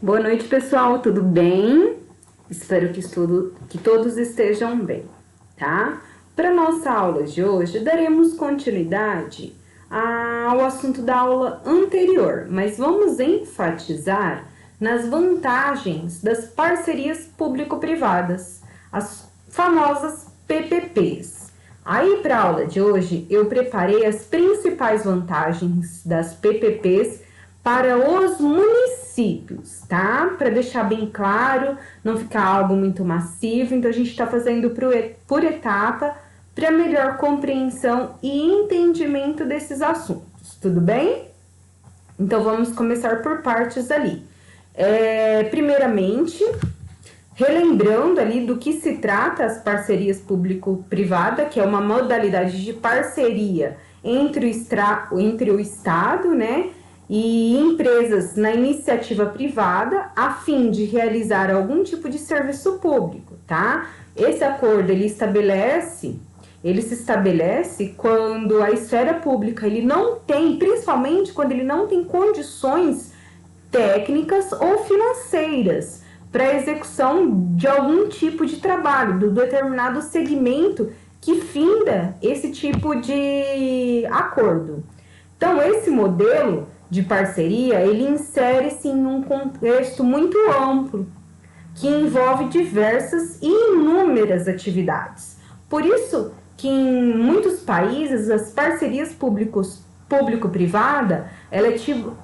Boa noite, pessoal, tudo bem? Espero que todos estejam bem, tá? Para nossa aula de hoje, daremos continuidade ao assunto da aula anterior, mas vamos enfatizar nas vantagens das parcerias público-privadas, as famosas PPPs. Aí, para a aula de hoje, eu preparei as principais vantagens das PPPs para os municípios, tá? Para deixar bem claro, não ficar algo muito massivo, então a gente está fazendo por etapa para melhor compreensão e entendimento desses assuntos, tudo bem? Então vamos começar por partes ali. Primeiramente, relembrando ali do que se trata as parcerias público-privada, que é uma modalidade de parceria entre o Estado, né, e empresas na iniciativa privada, a fim de realizar algum tipo de serviço público, tá? Esse acordo, ele se estabelece quando a esfera pública, ele não tem, principalmente quando ele não tem condições técnicas ou financeiras para a execução de algum tipo de trabalho, do determinado segmento que finda esse tipo de acordo. Então, esse modelo de parceria, ele insere-se em um contexto muito amplo, que envolve diversas e inúmeras atividades. Por isso que em muitos países, as parcerias público-privada, ela é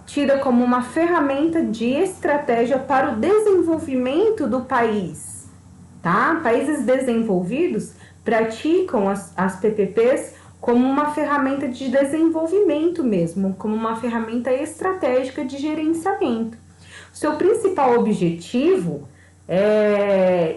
tida como uma ferramenta de estratégia para o desenvolvimento do país, tá? Países desenvolvidos praticam as PPPs como uma ferramenta de desenvolvimento mesmo, como uma ferramenta estratégica de gerenciamento. Seu principal objetivo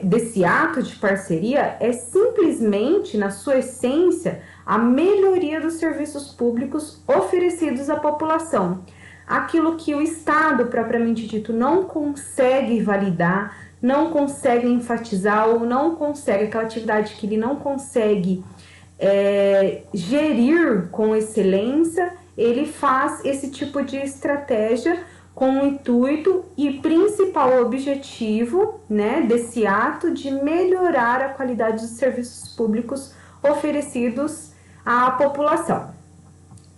desse ato de parceria é simplesmente, na sua essência, a melhoria dos serviços públicos oferecidos à população. Aquilo que o Estado, propriamente dito, não consegue validar, não consegue enfatizar ou não consegue, aquela atividade que ele não consegue gerir com excelência, ele faz esse tipo de estratégia com o intuito e principal objetivo, né, desse ato de melhorar a qualidade dos serviços públicos oferecidos à população.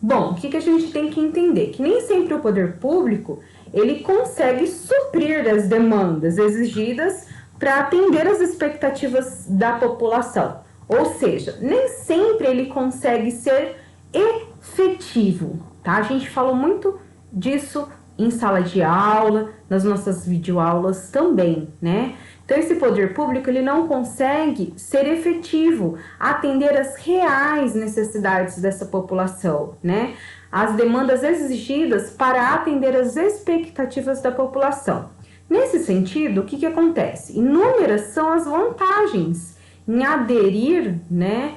Bom, o que a gente tem que entender? Que nem sempre o poder público, ele consegue suprir as demandas exigidas para atender as expectativas da população. Ou seja, nem sempre ele consegue ser efetivo, tá? A gente falou muito disso em sala de aula, nas nossas videoaulas também, né? Então, esse poder público, ele não consegue ser efetivo, atender às reais necessidades dessa população, né? As demandas exigidas para atender às expectativas da população. Nesse sentido, o que acontece? Inúmeras são as vantagens em aderir, né,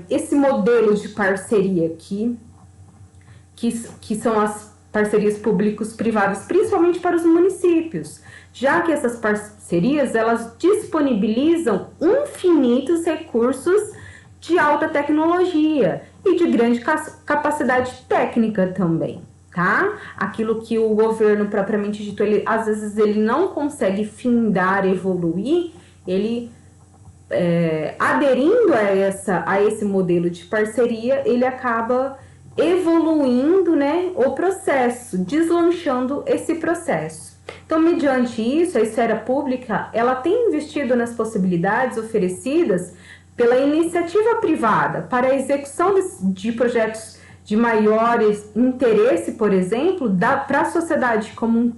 esse modelo de parceria aqui, que são as parcerias públicos-privadas, principalmente para os municípios, já que essas parcerias, elas disponibilizam infinitos recursos de alta tecnologia e de grande capacidade técnica também, tá? Aquilo que o governo, propriamente dito, às vezes ele não consegue findar, evoluir, ele aderindo a esse modelo de parceria, ele acaba evoluindo, né, o processo, deslanchando esse processo. Então, mediante isso, a esfera pública, ela tem investido nas possibilidades oferecidas pela iniciativa privada para a execução de projetos de maior interesse, por exemplo, para a sociedade como um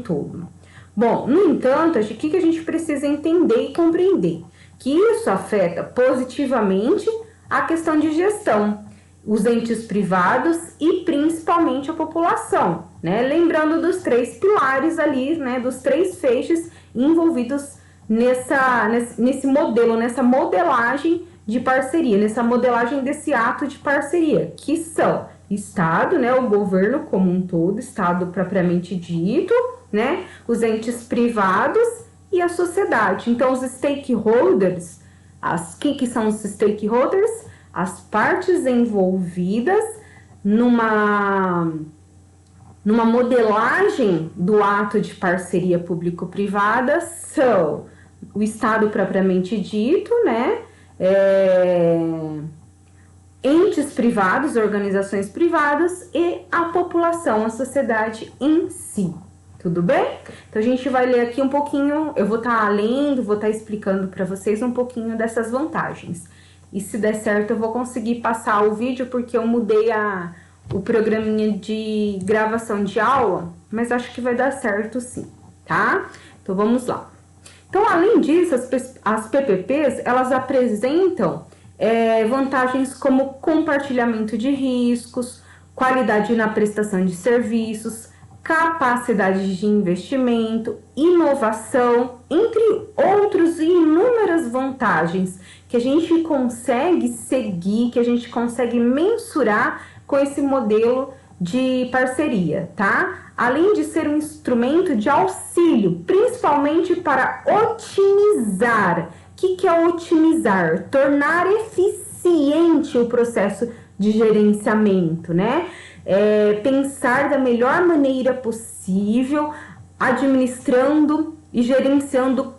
todo. Bom, no entanto, o que a gente precisa entender e compreender? Que isso afeta positivamente a questão de gestão, os entes privados e principalmente a população, né? Lembrando dos três pilares ali, né? Dos três feixes envolvidos nesse modelo, nessa modelagem de parceria, nessa modelagem desse ato de parceria, que são Estado, né? O governo como um todo, Estado propriamente dito, né? Os entes privados e a sociedade. Então, os stakeholders, que são os stakeholders? As partes envolvidas numa modelagem do ato de parceria público-privada são o Estado propriamente dito, né? Entes privados, organizações privadas e a população, a sociedade em si. Tudo bem? Então a gente vai ler aqui um pouquinho, eu vou estar lendo, vou estar explicando para vocês um pouquinho dessas vantagens. E se der certo eu vou conseguir passar o vídeo porque eu mudei o programinha de gravação de aula, mas acho que vai dar certo sim, tá? Então vamos lá. Então, além disso, as PPPs, elas apresentam vantagens como compartilhamento de riscos, qualidade na prestação de serviços, capacidade de investimento, inovação, entre outros e inúmeras vantagens que a gente consegue seguir, que a gente consegue mensurar com esse modelo de parceria, tá? Além de ser um instrumento de auxílio, principalmente para otimizar. O que é otimizar? Tornar eficiente o processo de gerenciamento, né? Pensar da melhor maneira possível, administrando e gerenciando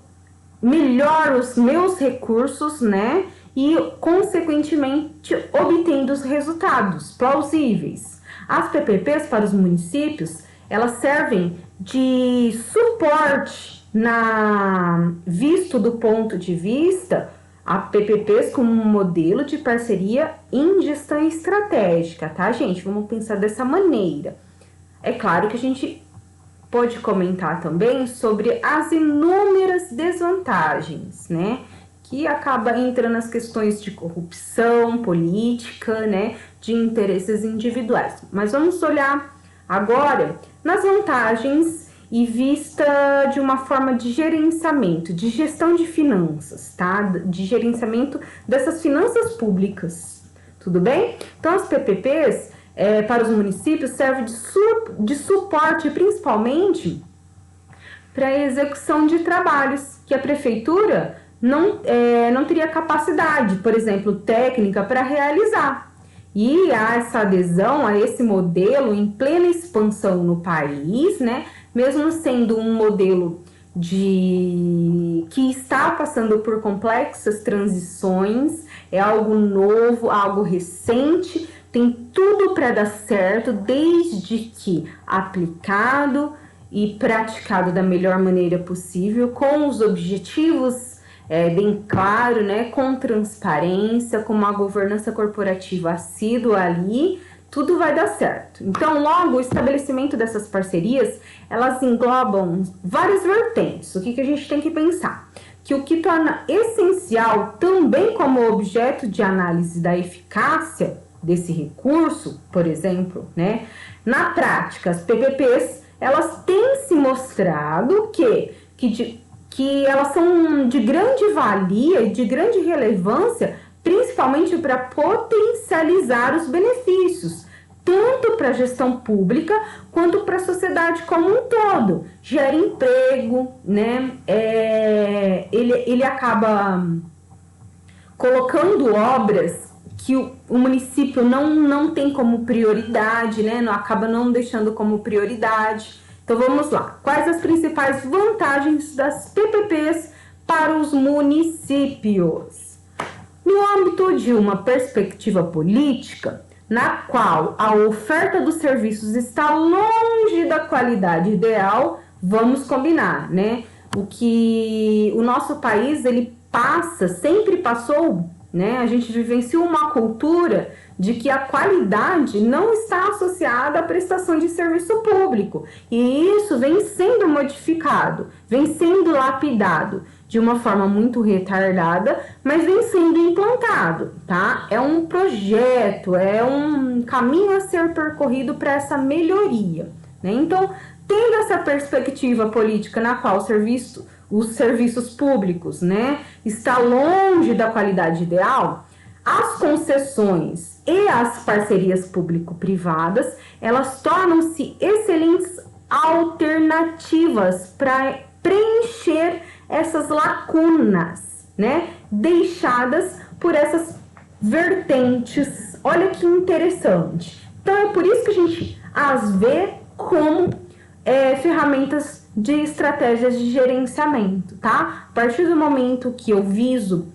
melhor os meus recursos, né? E, consequentemente, obtendo os resultados plausíveis. As PPPs para os municípios, elas servem de suporte visto do ponto de vista a PPPs como um modelo de parceria em gestão estratégica, tá, gente? Vamos pensar dessa maneira. É claro que a gente pode comentar também sobre as inúmeras desvantagens, né? Que acaba entrando nas questões de corrupção política, né? De interesses individuais. Mas vamos olhar agora nas vantagens e vista de uma forma de gerenciamento, de gestão de finanças, tá? De gerenciamento dessas finanças públicas, tudo bem? Então, as PPPs para os municípios servem de suporte, principalmente para a execução de trabalhos que a prefeitura não teria capacidade, por exemplo, técnica para realizar. E há essa adesão a esse modelo em plena expansão no país, né? Mesmo sendo um modelo que está passando por complexas transições, é algo novo, algo recente, tem tudo para dar certo, desde que aplicado e praticado da melhor maneira possível, com os objetivos bem claro, né, com transparência, com uma governança corporativa assídua ali, tudo vai dar certo. Então, logo, o estabelecimento dessas parcerias, elas englobam várias vertentes. O que a gente tem que pensar? Que o que torna essencial, também como objeto de análise da eficácia desse recurso, por exemplo, né, na prática, as PPPs, elas têm se mostrado que elas são de grande valia e de grande relevância, principalmente para potencializar os benefícios, tanto para a gestão pública quanto para a sociedade como um todo. Gera emprego, né? Ele acaba colocando obras que o município não tem como prioridade, né? Acaba não deixando como prioridade. Então vamos lá. Quais as principais vantagens das PPPs para os municípios? No âmbito de uma perspectiva política, na qual a oferta dos serviços está longe da qualidade ideal, vamos combinar, né? O nosso país, ele sempre passou, né? A gente vivenciou uma cultura de que a qualidade não está associada à prestação de serviço público. E isso vem sendo modificado, vem sendo lapidado de uma forma muito retardada, mas vem sendo implantado, tá? É um projeto, é um caminho a ser percorrido para essa melhoria, né? Então, tendo essa perspectiva política na qual os serviços públicos, né, está longe da qualidade ideal, as concessões e as parcerias público-privadas, elas tornam-se excelentes alternativas para preencher essas lacunas, né, deixadas por essas vertentes. Olha que interessante. Então, é por isso que a gente as vê como ferramentas de estratégias de gerenciamento, tá? A partir do momento que eu viso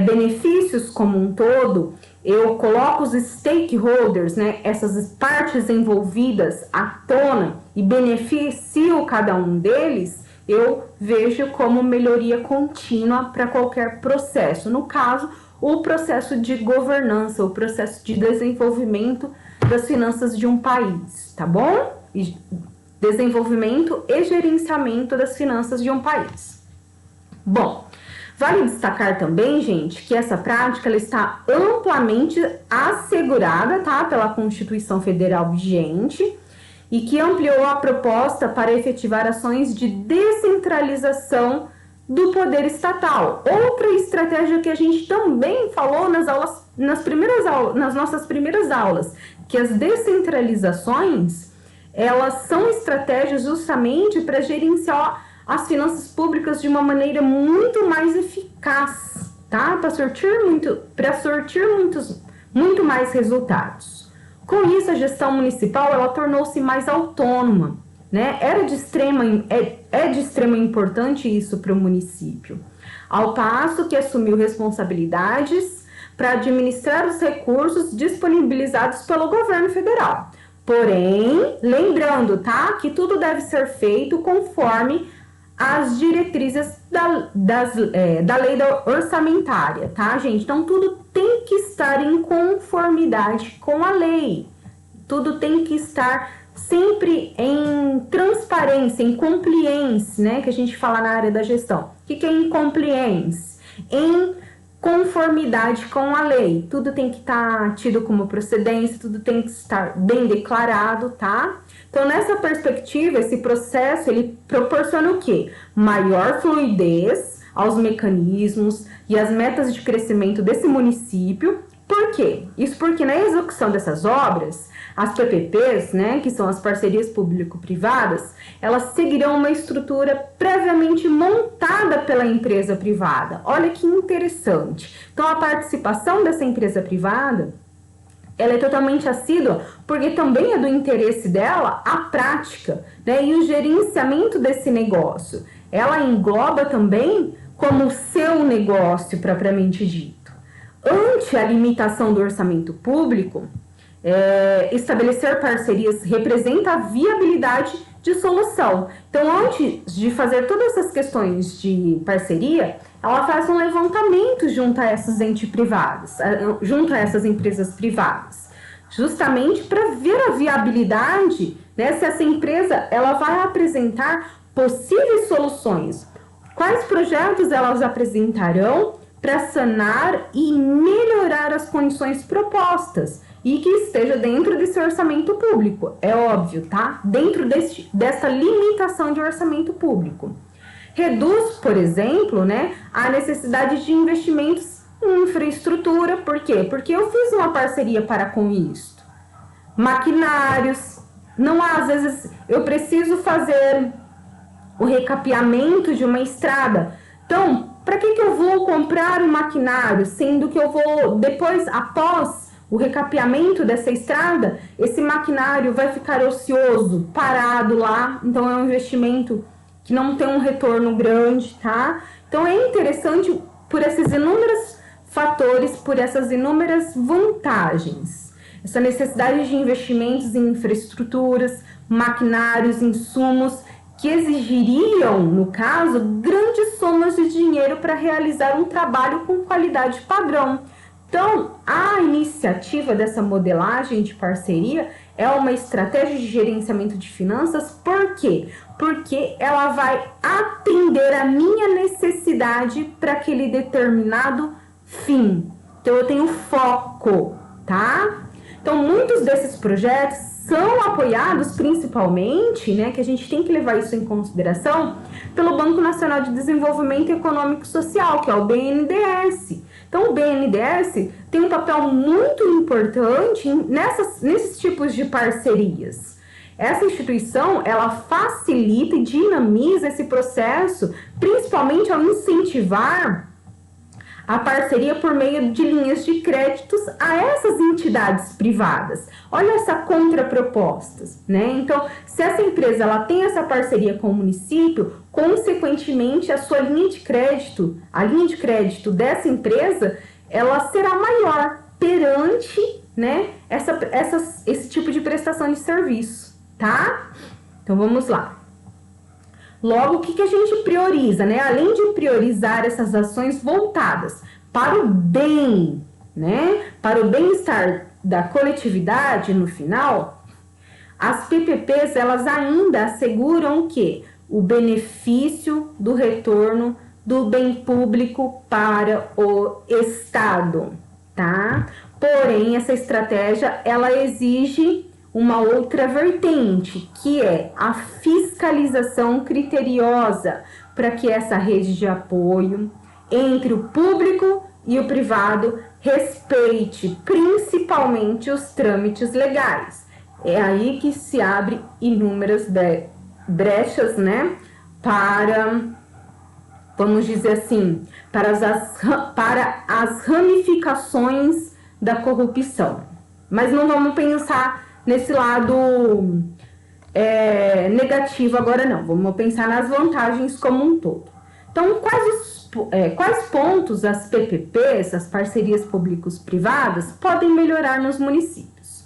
benefícios como um todo, eu coloco os stakeholders, né, essas partes envolvidas à tona e beneficio cada um deles, eu vejo como melhoria contínua para qualquer processo. No caso, o processo de governança, o processo de desenvolvimento das finanças de um país, tá bom? Desenvolvimento e gerenciamento das finanças de um país. Bom, vale destacar também, gente, que essa prática ela está amplamente assegurada, tá, pela Constituição Federal vigente e que ampliou a proposta para efetivar ações de descentralização do poder estatal. Outra estratégia que a gente também falou nas nossas primeiras aulas, que as descentralizações, elas são estratégias justamente para gerenciar as finanças públicas de uma maneira muito mais eficaz, tá? Para sortir muito mais resultados. Com isso, a gestão municipal ela tornou-se mais autônoma, né? É de extrema importância isso para o município, ao passo que assumiu responsabilidades para administrar os recursos disponibilizados pelo governo federal. Porém, lembrando, tá, que tudo deve ser feito conforme as diretrizes da lei orçamentária, tá, gente? Então, tudo tem que estar em conformidade com a lei. Tudo tem que estar sempre em transparência, em compliance, né? Que a gente fala na área da gestão. O que é em compliance? Em conformidade com a lei. Tudo tem que estar tido como procedência, tudo tem que estar bem declarado, tá? Então, nessa perspectiva, esse processo, ele proporciona o quê? Maior fluidez aos mecanismos e às metas de crescimento desse município. Por quê? Isso porque na execução dessas obras, as PPPs, né, que são as parcerias público-privadas, elas seguirão uma estrutura previamente montada pela empresa privada. Olha que interessante. Então, a participação dessa empresa privada, ela é totalmente assídua, porque também é do interesse dela a prática, né, e o gerenciamento desse negócio. Ela engloba também como seu negócio propriamente dito. Ante a limitação do orçamento público, estabelecer parcerias representa a viabilidade de solução. Então, antes de fazer todas essas questões de parceria, ela faz um levantamento junto a essas entes privadas, junto a essas empresas privadas, justamente para ver a viabilidade, né, se essa empresa ela vai apresentar possíveis soluções, quais projetos elas apresentarão para sanar e melhorar as condições propostas e que esteja dentro desse orçamento público, é óbvio, tá? Dentro dessa limitação de orçamento público. Reduz, por exemplo, né, a necessidade de investimentos em infraestrutura. Por quê? Porque eu fiz uma parceria para com isso. Maquinários, não há, às vezes, eu preciso fazer o recapeamento de uma estrada. Então, para que eu vou comprar um maquinário, sendo que eu vou, depois, após o recapeamento dessa estrada, esse maquinário vai ficar ocioso, parado lá, então é um investimento que não tem um retorno grande, tá? Então é interessante por esses inúmeros fatores, por essas inúmeras vantagens. Essa necessidade de investimentos em infraestruturas, maquinários, insumos, que exigiriam, no caso, grandes somas de dinheiro para realizar um trabalho com qualidade padrão. Então, a iniciativa dessa modelagem de parceria é uma estratégia de gerenciamento de finanças. Por quê? Porque ela vai atender a minha necessidade para aquele determinado fim. Então, eu tenho foco, tá? Então, muitos desses projetos são apoiados principalmente, né, que a gente tem que levar isso em consideração, pelo Banco Nacional de Desenvolvimento Econômico e Social, que é o BNDES. Então, o BNDES tem um papel muito importante nesses tipos de parcerias. Essa instituição, ela facilita e dinamiza esse processo, principalmente ao incentivar a parceria por meio de linhas de créditos a essas entidades privadas. Olha essa contraproposta, né? Então, se essa empresa ela tem essa parceria com o município, consequentemente a sua linha de crédito, a linha de crédito dessa empresa, ela será maior perante, né, esse tipo de prestação de serviço, tá? Então vamos lá. Logo, o que a gente prioriza, né? Além de priorizar essas ações voltadas para o bem, né? Para o bem-estar da coletividade no final, as PPPs, elas ainda asseguram o quê? O benefício do retorno do bem público para o Estado, tá? Porém, essa estratégia, ela exige uma outra vertente, que é a fiscalização criteriosa, para que essa rede de apoio entre o público e o privado respeite principalmente os trâmites legais. É aí que se abre inúmeras brechas, né, para, vamos dizer assim, para as ramificações da corrupção. Mas não vamos pensar nesse lado negativo agora não, vamos pensar nas vantagens como um todo. Então, quais pontos as PPPs, as parcerias públicos-privadas, podem melhorar nos municípios?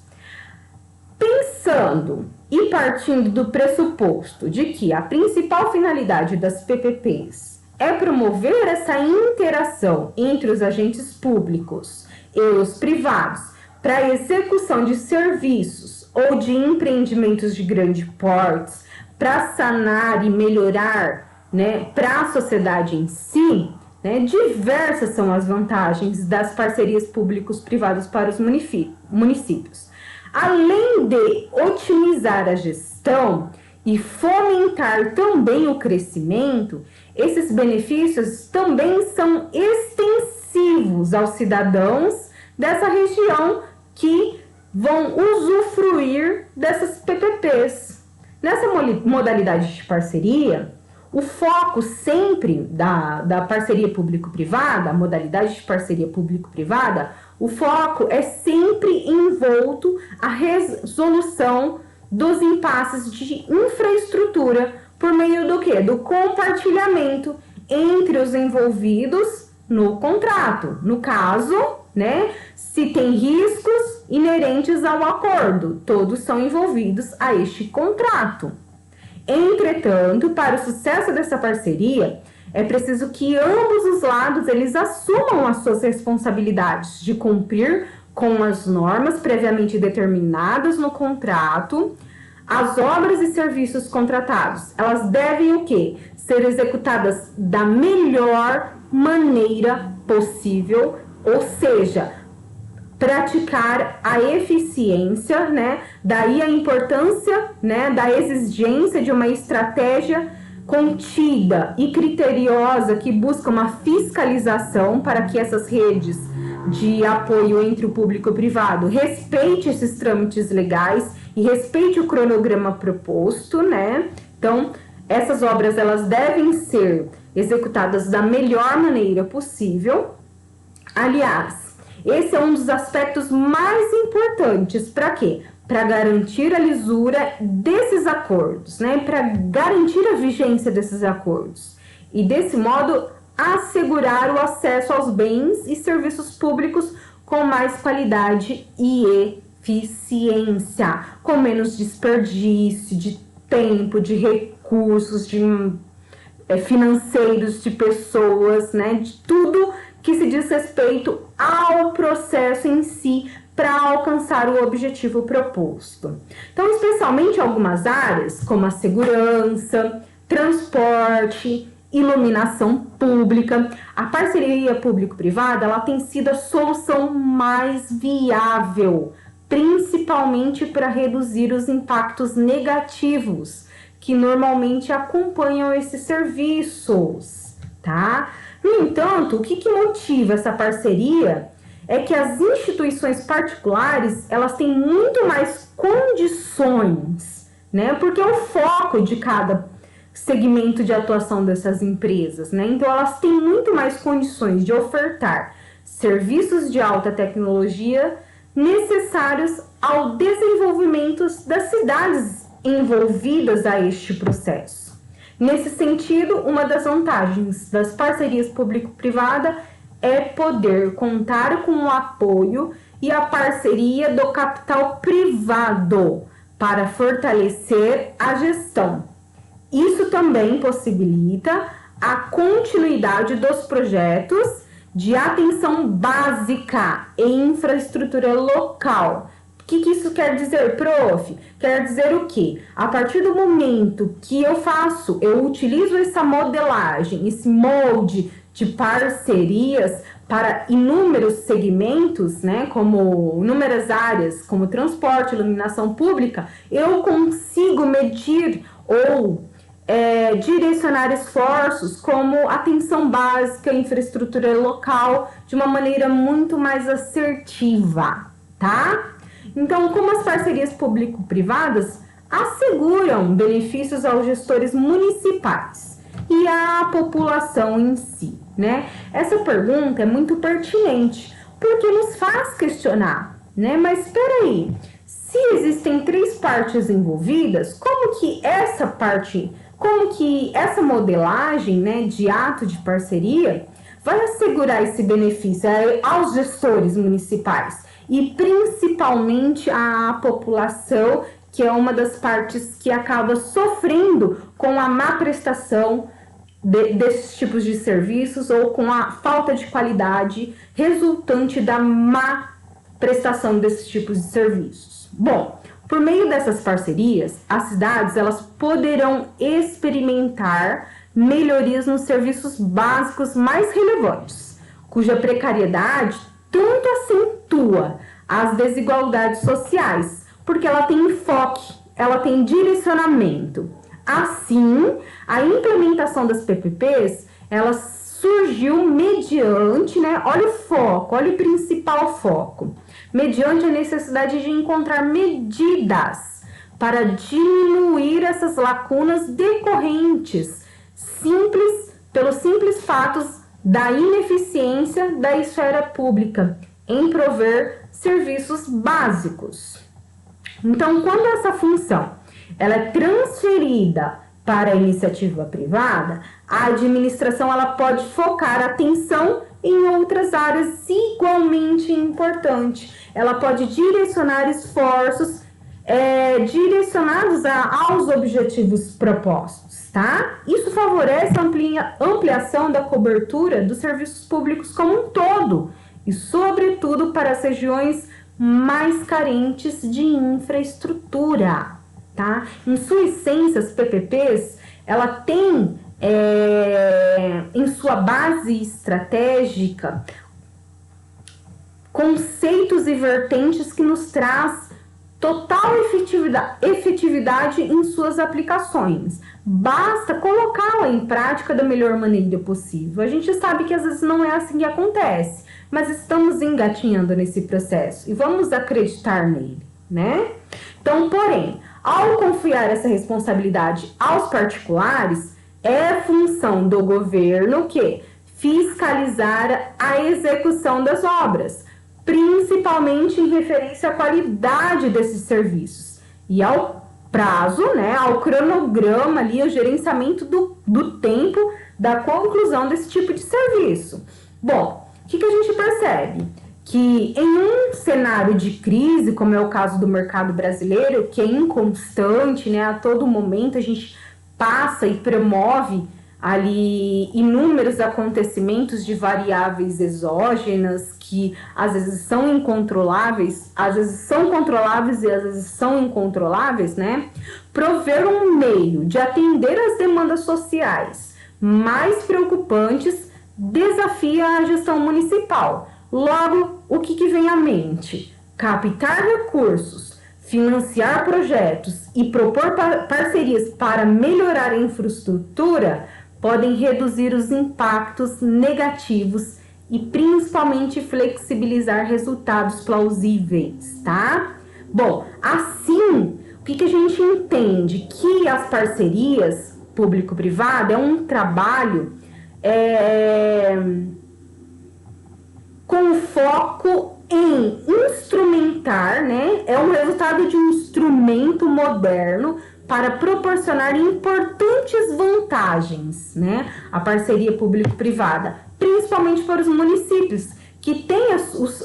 Pensando e partindo do pressuposto de que a principal finalidade das PPPs é promover essa interação entre os agentes públicos e os privados para a execução de serviços ou de empreendimentos de grande porte, para sanar e melhorar, né, para a sociedade em si, né, diversas são as vantagens das parcerias públicos-privadas para os municípios. Além de otimizar a gestão e fomentar também o crescimento, esses benefícios também são extensivos aos cidadãos dessa região que vão usufruir dessas PPPs. Nessa modalidade de parceria, o foco sempre da parceria público-privada, a modalidade de parceria público-privada, o foco é sempre envolto a resolução dos impasses de infraestrutura por meio do quê? Do compartilhamento entre os envolvidos no contrato. No caso, né, se tem riscos inerentes ao acordo, todos são envolvidos a este contrato. Entretanto, para o sucesso dessa parceria, é preciso que ambos os lados eles assumam as suas responsabilidades de cumprir com as normas previamente determinadas no contrato. As obras e serviços contratados, elas devem o quê? Ser executadas da melhor maneira possível, ou seja, praticar a eficiência, né? Daí a importância, né, da exigência de uma estratégia contida e criteriosa que busca uma fiscalização para que essas redes de apoio entre o público e o privado respeite esses trâmites legais e respeite o cronograma proposto, né? Então, essas obras elas devem ser executadas da melhor maneira possível. Aliás, esse é um dos aspectos mais importantes. Para quê? Para garantir a lisura desses acordos, né? Para garantir a vigência desses acordos. E desse modo, assegurar o acesso aos bens e serviços públicos com mais qualidade e eficiência, com menos desperdício de tempo, de recursos, de financeiros, de pessoas, né? De tudo que se diz respeito ao processo em si para alcançar o objetivo proposto. Então, especialmente em algumas áreas, como a segurança, transporte, iluminação pública, a parceria público-privada ela tem sido a solução mais viável, principalmente para reduzir os impactos negativos que normalmente acompanham esses serviços, tá? No entanto, o que motiva essa parceria é que as instituições particulares, elas têm muito mais condições, né? Porque o foco de cada segmento de atuação dessas empresas, né? Então, elas têm muito mais condições de ofertar serviços de alta tecnologia necessários ao desenvolvimento das cidades envolvidas a este processo. Nesse sentido, uma das vantagens das parcerias público-privada é poder contar com o apoio e a parceria do capital privado para fortalecer a gestão. Isso também possibilita a continuidade dos projetos de atenção básica em infraestrutura local. O que isso quer dizer, prof? Quer dizer o quê? A partir do momento que eu utilizo essa modelagem, esse molde de parcerias para inúmeros segmentos, né, como inúmeras áreas, como transporte, iluminação pública, eu consigo medir ou direcionar esforços como atenção básica, infraestrutura local, de uma maneira muito mais assertiva, tá? Então, como as parcerias público-privadas asseguram benefícios aos gestores municipais e à população em si, né? Essa pergunta é muito pertinente, porque nos faz questionar, né? Mas espera aí, se existem 3 partes envolvidas, como que essa modelagem, né, de ato de parceria vai assegurar esse benefício aos gestores municipais e principalmente à população, que é uma das partes que acaba sofrendo com a má prestação desses tipos de serviços ou com a falta de qualidade resultante da má prestação desses tipos de serviços. Bom, por meio dessas parcerias, as cidades elas poderão experimentar melhorias nos serviços básicos mais relevantes, cuja precariedade tanto acentua as desigualdades sociais, porque ela tem enfoque, ela tem direcionamento. Assim, a implementação das PPPs, ela surgiu mediante, né, olha o foco, olha o principal foco, mediante a necessidade de encontrar medidas para diminuir essas lacunas decorrentes pelos simples fatos da ineficiência da esfera pública em prover serviços básicos. Então, quando essa função ela é transferida para a iniciativa privada, a administração ela pode focar a atenção em outras áreas igualmente importantes. Ela pode direcionar esforços direcionados aos objetivos propostos, tá? Isso favorece a ampliação da cobertura dos serviços públicos como um todo e, sobretudo, para as regiões mais carentes de infraestrutura, tá? Em sua essência, as PPPs, ela tem em sua base estratégica conceitos e vertentes que nos traz total efetividade em suas aplicações. Basta colocá-la em prática da melhor maneira possível. A gente sabe que às vezes não é assim que acontece, mas estamos engatinhando nesse processo e vamos acreditar nele, né? Então, porém, ao confiar essa responsabilidade aos particulares, é função do governo que fiscalizar a execução das obras, principalmente em referência à qualidade desses serviços e ao prazo, né, ao cronograma ali, o gerenciamento do tempo da conclusão desse tipo de serviço. Bom, o que a gente percebe? Que em um cenário de crise, como é o caso do mercado brasileiro, que é inconstante, né, a todo momento a gente passa e promove ali inúmeros acontecimentos de variáveis exógenas que às vezes são incontroláveis, às vezes são controláveis e às vezes são incontroláveis, né? Prover um meio de atender às demandas sociais mais preocupantes desafia a gestão municipal. Logo, o que vem à mente? Captar recursos, financiar projetos e propor parcerias para melhorar a infraestrutura podem reduzir os impactos negativos e principalmente flexibilizar resultados plausíveis, tá? Bom, assim, o que a gente entende? Que as parcerias público-privada é um trabalho com foco em instrumentar, né? É um resultado de um instrumento moderno para proporcionar importantes vantagens, né? A parceria público-privada, principalmente para os municípios, que têm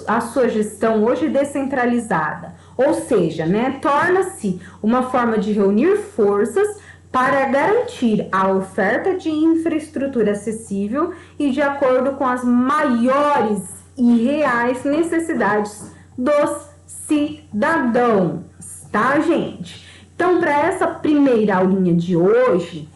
a sua gestão hoje descentralizada. Ou seja, né, torna-se uma forma de reunir forças para garantir a oferta de infraestrutura acessível e de acordo com as maiores e reais necessidades dos cidadãos, tá, gente? Então, para essa primeira aulinha de hoje,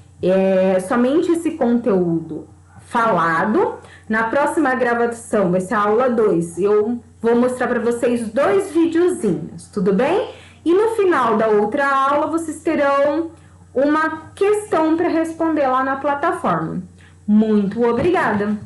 somente esse conteúdo falado. Na próxima gravação, vai ser a aula 2, eu vou mostrar para vocês 2 videozinhos, tudo bem? E no final da outra aula, vocês terão uma questão para responder lá na plataforma. Muito obrigada!